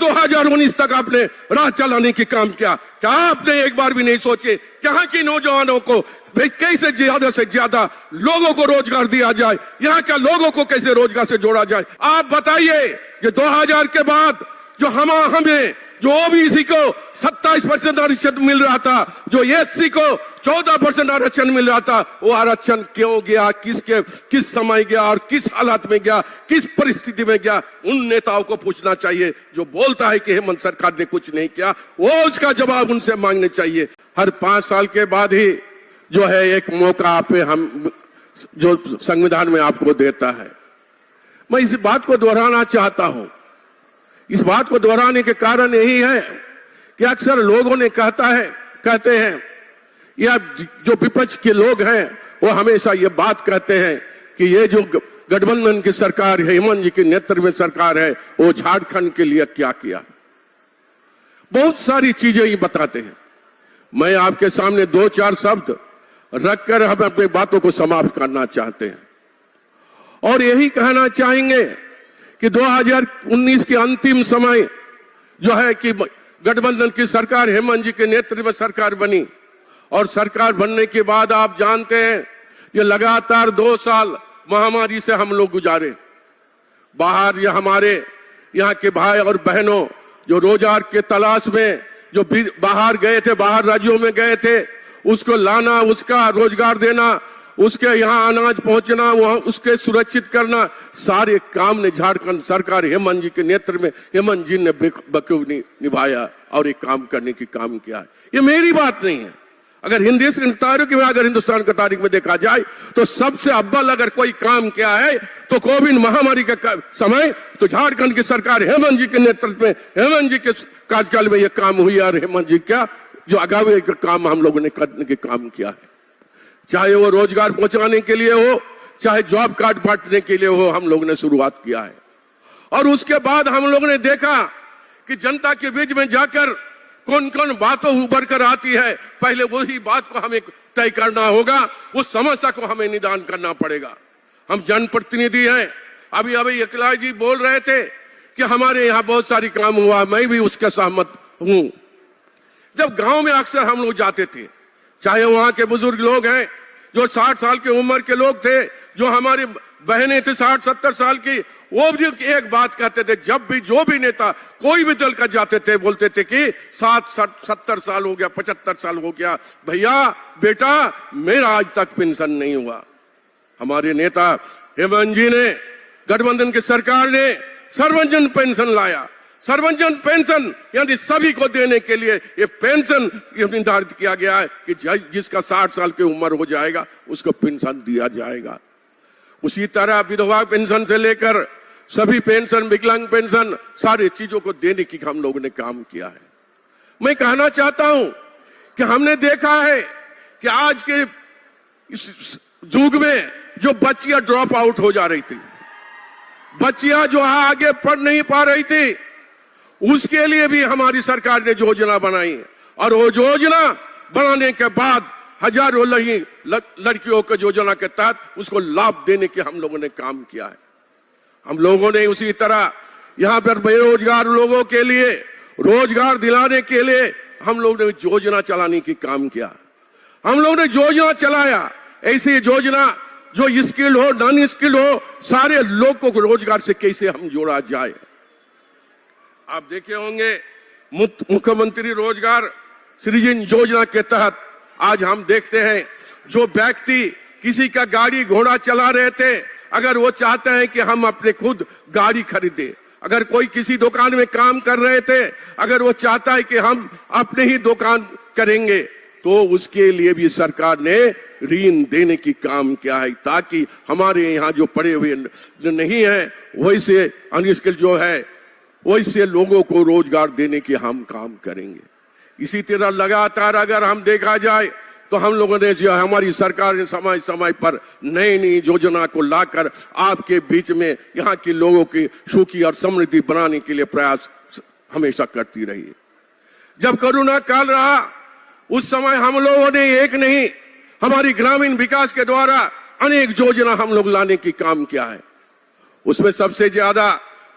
2019 तक आपने राह चलाने की काम किया। क्या आपने एक बार भी नहीं सोचे यहाँ के नौजवानों को कैसे ज्यादा से ज्यादा लोगों को रोजगार दिया जाए, यहाँ के लोगों को कैसे रोजगार से जोड़ा जाए? आप बताइए कि 2000 के बाद जो हमें जो ओबीसी को 27% आरक्षण मिल रहा था, जो एससी को 14% आरक्षण मिल रहा था, वो आरक्षण क्यों गया, किस समय गया और किस हालात में गया, किस परिस्थिति में गया? उन नेताओं को पूछना चाहिए जो बोलता है कि हेमंत सरकार ने कुछ नहीं किया, वो उसका जवाब उनसे मांगने चाहिए। हर 5 साल के बाद ही जो है एक मौका पे हम जो संविधान में आपको देता है। मैं इस बात को दोहराना चाहता हूं। इस बात को दोहराने के कारण यही है कि अक्सर लोगों ने कहते हैं या जो विपक्ष के लोग हैं वो हमेशा ये बात कहते हैं कि ये जो गठबंधन की सरकार है, हेमंत जी के नेतृत्व में सरकार है, वो झारखंड के लिए क्या किया। बहुत सारी चीजें ये बताते हैं। मैं आपके सामने 2-4 शब्द रखकर हम अपनी बातों को समाप्त करना चाहते हैं और यही कहना चाहेंगे कि 2019 के अंतिम समय जो है कि गठबंधन की सरकार हेमंत जी के नेतृत्व में सरकार बनी और सरकार बनने के बाद आप जानते हैं कि लगातार 2 साल महामारी से हम लोग गुजारे। बाहर या हमारे यहाँ के भाई और बहनों जो रोजगार के तलाश में जो बाहर गए थे, बाहर राज्यों में गए थे, उसको लाना, उसका रोजगार देना, उसके यहाँ अनाज पहुंचना, वहां उसके सुरक्षित करना, सारे काम ने झारखंड सरकार हेमंत जी के नेतृत्व में हेमंत जी ने बखूबी निभाया और एक काम करने की काम किया है। ये मेरी बात नहीं है। अगर हिंदुस्तान की तारीख में देखा जाए तो सबसे अव्वल अगर कोई काम किया है तो कोविड महामारी का समय तो झारखंड की सरकार हेमंत जी के नेतृत्व में, हेमंत जी के कार्यकाल में यह काम हुई और हेमंत जी का जो आगामी का काम हम लोगों ने करने के काम किया है, चाहे वो रोजगार पहुंचाने के लिए हो, चाहे जॉब कार्ड बांटने के लिए हो, हम लोगों ने शुरुआत किया है। और उसके बाद हम लोगों ने देखा कि जनता के बीच में जाकर कौन कौन बातों उभर कर आती है, पहले वही बात को हमें तय करना होगा, उस समस्या को हमें निदान करना पड़ेगा। हम जनप्रतिनिधि हैं। अभी अखिलेश जी बोल रहे थे कि हमारे यहाँ बहुत सारी काम हुआ, मैं भी उसके सहमत हूं। जब गांव में अक्सर हम लोग जाते थे, चाहे वहां के बुजुर्ग लोग हैं जो 60 साल की उम्र के लोग थे, जो हमारी बहनें थी 60-70 साल की, वो भी एक बात कहते थे, जब भी जो भी नेता कोई भी दल का जाते थे बोलते थे कि 70 साल हो गया, 75 साल हो गया, भैया बेटा मेरा आज तक पेंशन नहीं हुआ। हमारे नेता हेमंत जी ने, गठबंधन की सरकार ने सर्वजन पेंशन लाया। सर्वजन पेंशन यानी सभी को देने के लिए ये पेंशन निर्धारित किया गया है कि जिसका 60 साल की उम्र हो जाएगा उसको पेंशन दिया जाएगा। उसी तरह विधवा पेंशन से लेकर सभी पेंशन, विकलांग पेंशन, सारी चीजों को देने की हम लोगों ने काम किया है। मैं कहना चाहता हूं कि हमने देखा है कि आज के इस युग में जो बच्चियां ड्रॉप आउट हो जा रही थी, बच्चियां जो आगे पढ़ नहीं पा रही थी, उसके लिए भी हमारी सरकार ने योजना बनाई है और वो योजना बनाने के बाद हजारों लड़कियों को योजना के तहत उसको लाभ देने के हम लोगों ने काम किया है। हम लोगों ने उसी तरह यहाँ पर बेरोजगार लोगों के लिए रोजगार दिलाने के लिए हम लोग ने योजना चलाने की काम किया। हम लोग ने योजना चलाया, ऐसी योजना जो स्किल हो, नॉन स्किल हो, सारे लोग को रोजगार से कैसे हम जोड़ा जाए। आप देखे होंगे मुख्यमंत्री रोजगार सृजन योजना के तहत आज हम देखते हैं जो व्यक्ति किसी का गाड़ी घोड़ा चला रहे थे, अगर वो चाहते हैं कि हम अपने खुद गाड़ी खरीदे, अगर कोई किसी दुकान में काम कर रहे थे, अगर वो चाहता है कि हम अपने ही दुकान करेंगे, तो उसके लिए भी सरकार ने ऋण देने की काम किया है, ताकि हमारे यहाँ जो पड़े हुए नहीं है वैसे अनस्किल्ड जो है वैसे लोगों को रोजगार देने की हम काम करेंगे। इसी तरह लगातार अगर हम देखा जाए तो हम लोगों ने जो हमारी सरकार ने समय समय पर नई नई योजना को लाकर आपके बीच में यहाँ के लोगों की सुखी और समृद्धि बनाने के लिए प्रयास हमेशा करती रही है। जब कोरोना काल रहा उस समय हम लोगों ने एक नहीं, हमारी ग्रामीण विकास के द्वारा अनेक योजना हम लोग लाने की काम किया है। उसमें सबसे ज्यादा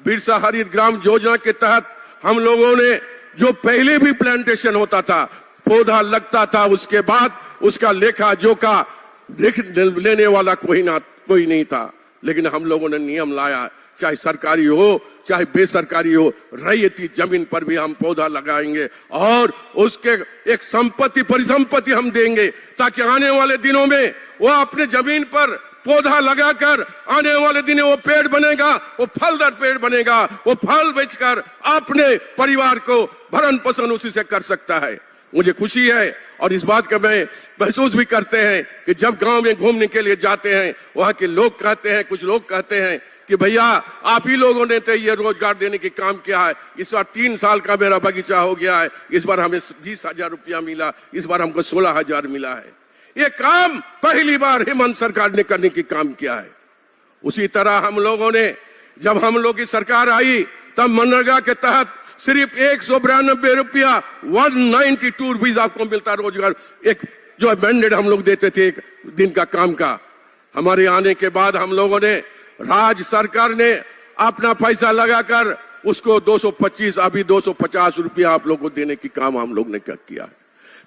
बिरसा हरित ग्राम योजना के तहत हम लोगों ने जो पहले भी प्लांटेशन होता था, पौधा लगता था, उसके बाद उसका लेखा जोखा लेने वाला कोई नहीं था, लेकिन हम लोगों ने नियम लाया, चाहे सरकारी हो चाहे बेसरकारी हो, रैयती जमीन पर भी हम पौधा लगाएंगे और उसके एक संपत्ति परिसंपत्ति हम देंगे, ताकि आने वाले दिनों में वो अपने जमीन पर पौधा लगाकर आने वाले दिनों वो पेड़ बनेगा, वो फलदार पेड़ बनेगा, वो फल बेचकर अपने परिवार को भरण पोषण उसी से कर सकता है। मुझे खुशी है और इस बात का मैं महसूस भी करते हैं कि जब गांव में घूमने के लिए जाते हैं, वहां के लोग कहते हैं, कुछ लोग कहते हैं कि भैया आप ही लोगों ने तो ये रोजगार देने के काम किया है, इस बार 3 साल का मेरा बगीचा हो गया है, इस बार हमें 20,000 रुपया मिला, इस बार हमको 16,000 मिला है। ये काम पहली बार हेमंत सरकार ने करने की काम किया है। उसी तरह हम लोगों ने, जब हम लोग की सरकार आई, तब मनरेगा के तहत सिर्फ 192 रुपया 192 रुपीज आपको मिलता रोजगार, एक जो मैंडेट हम लोग देते थे एक दिन का काम का। हमारे आने के बाद हम लोगों ने, राज्य सरकार ने अपना पैसा लगाकर उसको 225 अभी 250 रुपया आप लोगों को देने की काम हम लोग ने किया है,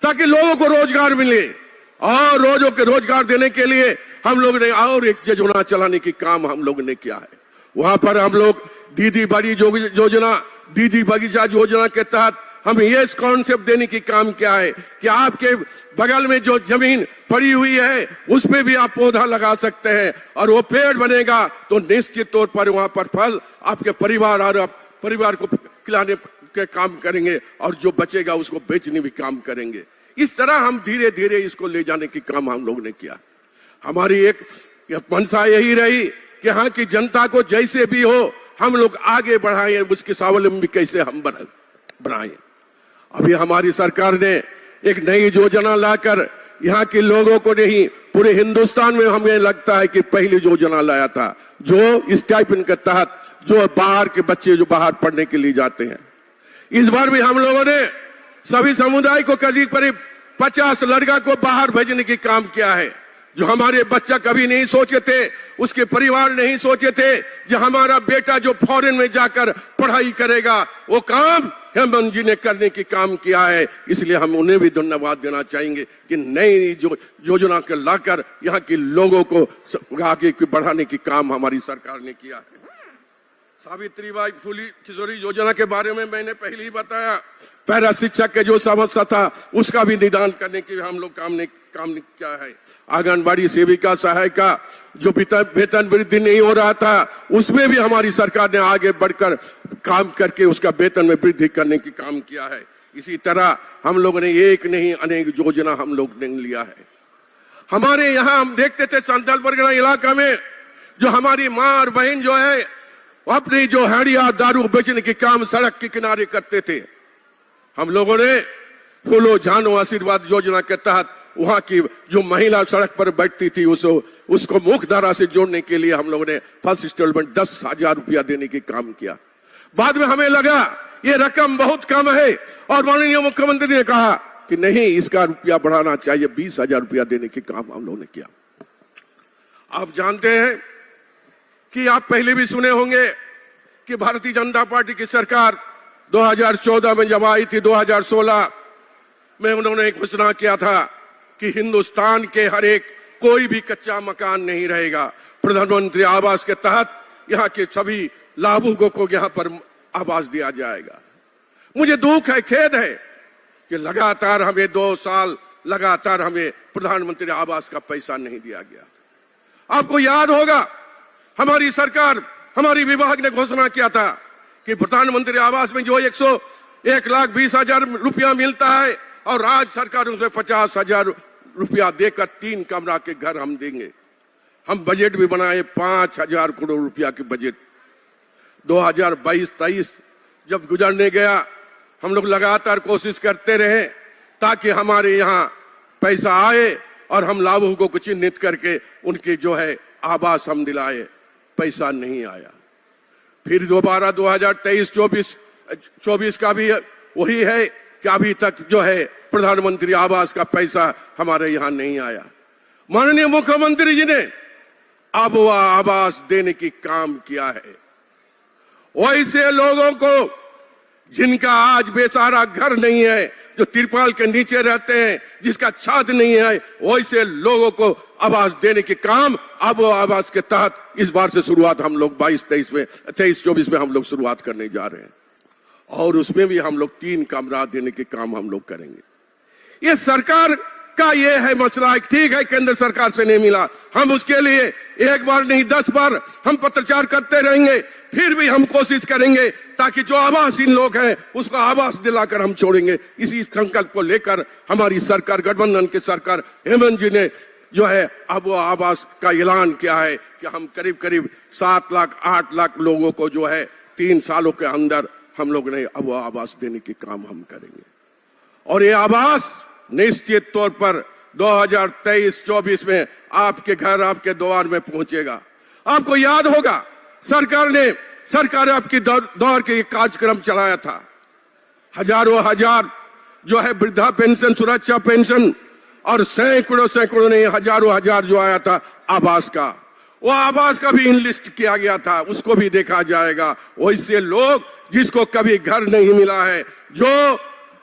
ताकि लोगों को रोजगार मिले। और रोजों के रोजगार देने के लिए हम लोग ने और एक योजना चलाने की काम हम लोग ने किया है। वहां पर हम लोग दीदी बड़ी योजना, दीदी बगीचा योजना के तहत हम ये कॉन्सेप्ट देने की काम किया है कि आपके बगल में जो जमीन पड़ी हुई है उस पे भी आप पौधा लगा सकते हैं और वो पेड़ बनेगा तो निश्चित तौर पर वहां पर फल आपके परिवार और परिवार को खिलाने के काम करेंगे और जो बचेगा उसको बेचने भी काम करेंगे। इस तरह हम धीरे धीरे इसको ले जाने की काम हम लोग ने किया। हमारी एक मंशा यही रही कि हाँ की जनता को जैसे भी हो हम लोग आगे बढ़ाएं, उसकी स्वावलंबी कैसे हम बनाएं। अभी हमारी सरकार ने एक नई योजना लाकर यहाँ के लोगों को नहीं, पूरे हिंदुस्तान में हमें लगता है कि पहली योजना लाया था, जो स्टाइपेंड के तहत जो बाहर के बच्चे जो बाहर पढ़ने के लिए जाते हैं। इस बार भी हम लोगों ने सभी समुदाय को करीब 50 लड़का को बाहर भेजने की काम किया है, जो हमारे बच्चा कभी नहीं सोचे थे, उसके परिवार नहीं सोचे थे, जो हमारा बेटा जो फॉरेन में जाकर पढ़ाई करेगा, वो काम हेमंत जी ने करने की काम किया है। इसलिए हम उन्हें भी धन्यवाद देना चाहेंगे कि नई जो योजना के लाकर यहाँ के लोगों को आगे बढ़ाने की काम हमारी सरकार ने किया है। सावित्रीबाई फुले किशोरी योजना के बारे में मैंने पहले ही बताया। पैरा शिक्षक के जो समस्या था उसका भी निदान करने की हम लोग काम किया है। आंगनबाड़ी सेविका सहायिका जो वेतन वृद्धि नहीं हो रहा था, उसमें भी हमारी सरकार ने आगे बढ़कर काम करके उसका वेतन में वृद्धि करने की काम किया है। इसी तरह हम लोगों ने एक नहीं अनेक योजना हम लोग ने लिया है। हमारे यहाँ हम देखते थे संथाल परगना इलाका में जो हमारी माँ और बहन जो है अपनी जो हड़िया दारू बेचने के काम सड़क के किनारे करते थे। हम लोगों ने फूलो जानो आशीर्वाद योजना के तहत वहां की जो महिला सड़क पर बैठती थी उसको मुख्य धारा से जोड़ने के लिए हम लोगों ने फर्स्ट इंस्टॉलमेंट 10,000 रुपया देने की काम किया। बाद में हमें लगा ये रकम बहुत कम है और माननीय मुख्यमंत्री ने कहा कि नहीं, इसका रुपया बढ़ाना चाहिए, 20,000 रुपया देने के काम हम लोगों ने किया। आप जानते हैं कि आप पहले भी सुने होंगे कि भारतीय जनता पार्टी की सरकार 2014 में जब आई थी, 2016 में उन्होंने घोषणा किया था कि हिंदुस्तान के हर एक कोई भी कच्चा मकान नहीं रहेगा। प्रधानमंत्री आवास के तहत यहाँ के सभी लाभुकों को यहाँ पर आवास दिया जाएगा। मुझे दुख है, खेद है कि लगातार हमें 2 साल लगातार हमें प्रधानमंत्री आवास का पैसा नहीं दिया गया। आपको याद होगा हमारी सरकार, हमारी विभाग ने घोषणा किया था कि प्रधानमंत्री आवास में जो 1,20,000 रुपया मिलता है और राज्य सरकार उसमें 50,000 रुपया देकर 3 कमरा के घर हम देंगे। हम बजट भी बनाए 5,000 करोड़ रुपया के बजट। 2022-23 जब गुजरने गया, हम लोग लगातार कोशिश करते रहे ताकि हमारे यहाँ पैसा आए और हम लाभुकों को चिन्हित करके उनके जो है आवास हम दिलाए। पैसा नहीं आया। फिर दोबारा 2023-24 का भी वही है कि अभी तक जो है प्रधानमंत्री आवास का पैसा हमारे यहाँ नहीं आया। माननीय मुख्यमंत्री जी ने अब वह आवास देने की काम किया है। वैसे लोगों को जिनका आज बेसहारा घर नहीं है, जो तिरपाल के नीचे रहते हैं, जिसका छात नहीं है, वैसे लोगों को आवास देने के काम अब आवास के तहत इस बार से शुरुआत हम लोग 23-24 में हम लोग शुरुआत करने जा रहे हैं। और उसमें भी हम लोग 3 कमरा देने के काम हम लोग करेंगे। ये सरकार का ये है मसला है, ठीक है केंद्र सरकार से नहीं मिला, हम उसके लिए एक बार नहीं 10 बार हम पत्रचार करते रहेंगे, फिर भी हम कोशिश करेंगे ताकि जो आवासहीन लोग हैं उसको आवास दिलाकर हम छोड़ेंगे। इसी संकल्प को लेकर हमारी सरकार, गठबंधन की सरकार, हेमंत जी ने जो है अब वो आवास का ऐलान किया है कि हम करीब 7 लाख 8 लाख लोगों को जो है 3 सालों के अंदर हम लोग ने अब वो आवास देने के काम हम करेंगे। और ये आवास निश्चित तौर पर 2023-24 में आपके घर, आपके द्वार में पहुंचेगा। आपको याद होगा सरकार आपकी दौर के कार्यक्रम चलाया था, हजार जो है वृद्धा पेंशन, सुरक्षा पेंशन, और सैकड़ों नहीं हजार जो आया था आवास का, वो आवास का भी इनलिस्ट किया गया था, उसको भी देखा जाएगा। वैसे लोग जिसको कभी घर नहीं मिला है, जो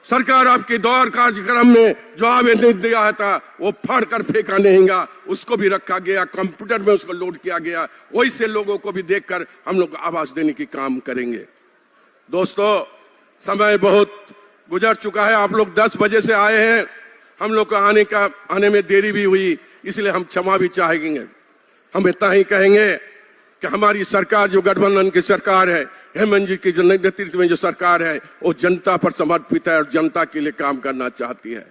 सरकार आपके दौर कार्यक्रम में जो आवेदन दिया था वो फाड़ कर फेंका नहीं गया, उसको भी रखा गया, कंप्यूटर में उसको लोड किया गया। वैसे लोगों को भी देखकर हम लोग आवास देने की काम करेंगे। दोस्तों, समय बहुत गुजर चुका है, आप लोग 10 बजे से आए हैं, हम लोग को आने में देरी भी हुई, इसलिए हम क्षमा भी चाहेंगे। हम इतना ही कहेंगे कि हमारी सरकार, जो गठबंधन की सरकार है, हेमंत जी के नेतृत्व में जो सरकार है, वो जनता पर समर्पित है और जनता के लिए काम करना चाहती है।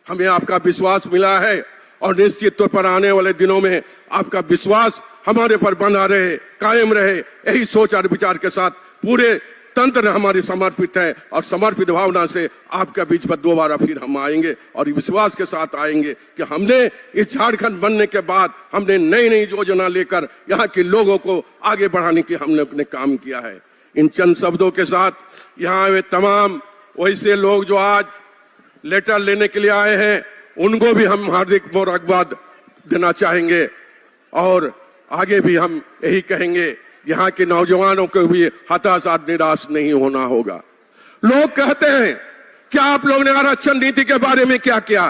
हमें आपका विश्वास मिला है और निश्चित तौर पर आने वाले दिनों में आपका विश्वास हमारे पर बना रहे, कायम रहे, यही सोच और विचार के साथ पूरे तंत्र हमारी समर्पित है। और समर्पित भावना से आपके बीच पर दोबारा फिर हम आएंगे और विश्वास के साथ आएंगे कि हमने इस झारखंड बनने के बाद हमने नई योजना लेकर यहाँ के लोगों को आगे बढ़ाने की हमने अपने काम किया है। इन चंद शब्दों के साथ यहाँ वे तमाम वैसे लोग जो आज लेटर लेने के लिए आए हैं, उनको भी हम हार्दिक मुबारकबाद देना चाहेंगे। और आगे भी हम यही कहेंगे, यहाँ के नौजवानों को भी हताश निराश नहीं होना होगा। लोग कहते हैं कि आप लोग ने आरक्षण नीति के बारे में क्या किया।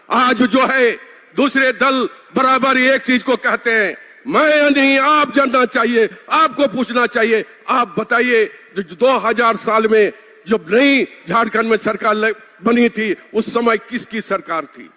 आज जो है दूसरे दल बराबर एक चीज को कहते हैं, मैं नहीं, आप जानना चाहिए, आपको पूछना चाहिए। आप बताइए, 2000 साल में जब नई झारखंड में सरकार बनी थी, उस समय किसकी सरकार थी?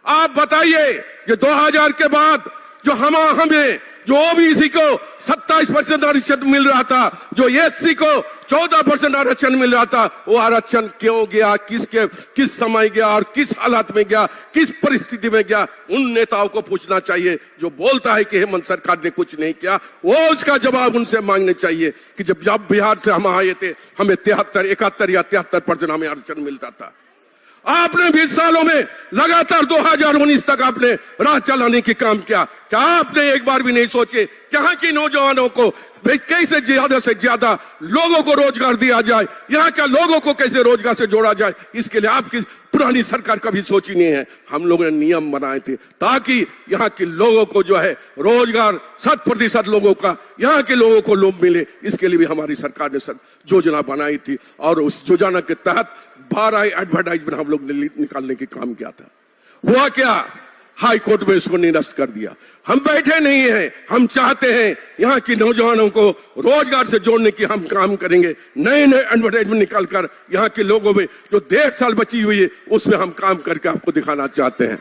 आप बताइए कि 2000 के बाद जो हमें जो ओबीसी को 27% आरक्षण मिल रहा था, जो एससी को 14% आरक्षण मिल रहा था, वो आरक्षण क्यों गया, किस समय गया और किस हालात में गया, किस परिस्थिति में गया? उन नेताओं को पूछना चाहिए जो बोलता है कि हेमंत सरकार ने कुछ नहीं किया। वो उसका जवाब उनसे मांगने चाहिए कि जब बिहार से हम आए थे, हमें 71 या 73% हमें आरक्षण मिलता था। आपने 20 सालों में लगातार 2019 तक आपने राह चलाने की काम किया। क्या आपने एक बार भी नहीं सोचे यहाँ के नौजवानों को कैसे ज्यादा से ज्यादा लोगों को रोजगार दिया जाए, यहाँ के लोगों को कैसे रोजगार से जोड़ा जाए? इसके लिए आपकी पुरानी सरकार कभी सोची नहीं है। हम लोगों ने नियम बनाए थे ताकि यहाँ के लोगों को जो है रोजगार 100% लोगों का, यहाँ के लोगों को लोग मिले। इसके लिए भी हमारी सरकार ने योजना बनाई थी और उस योजना के तहत 12 एडवर्टाइजमेंट हम लोग ने निकालने की काम किया था। हुआ क्या? हाई कोर्ट में इसको निरस्त कर दिया। हम बैठे नहीं हैं, हम चाहते हैं यहाँ के नौजवानों को रोजगार से जोड़ने की हम काम करेंगे। नए एडवर्टाइजमेंट निकालकर यहाँ के लोगों में जो 1.5 साल बची हुई है उसमें हम काम करके आपको दिखाना चाहते हैं।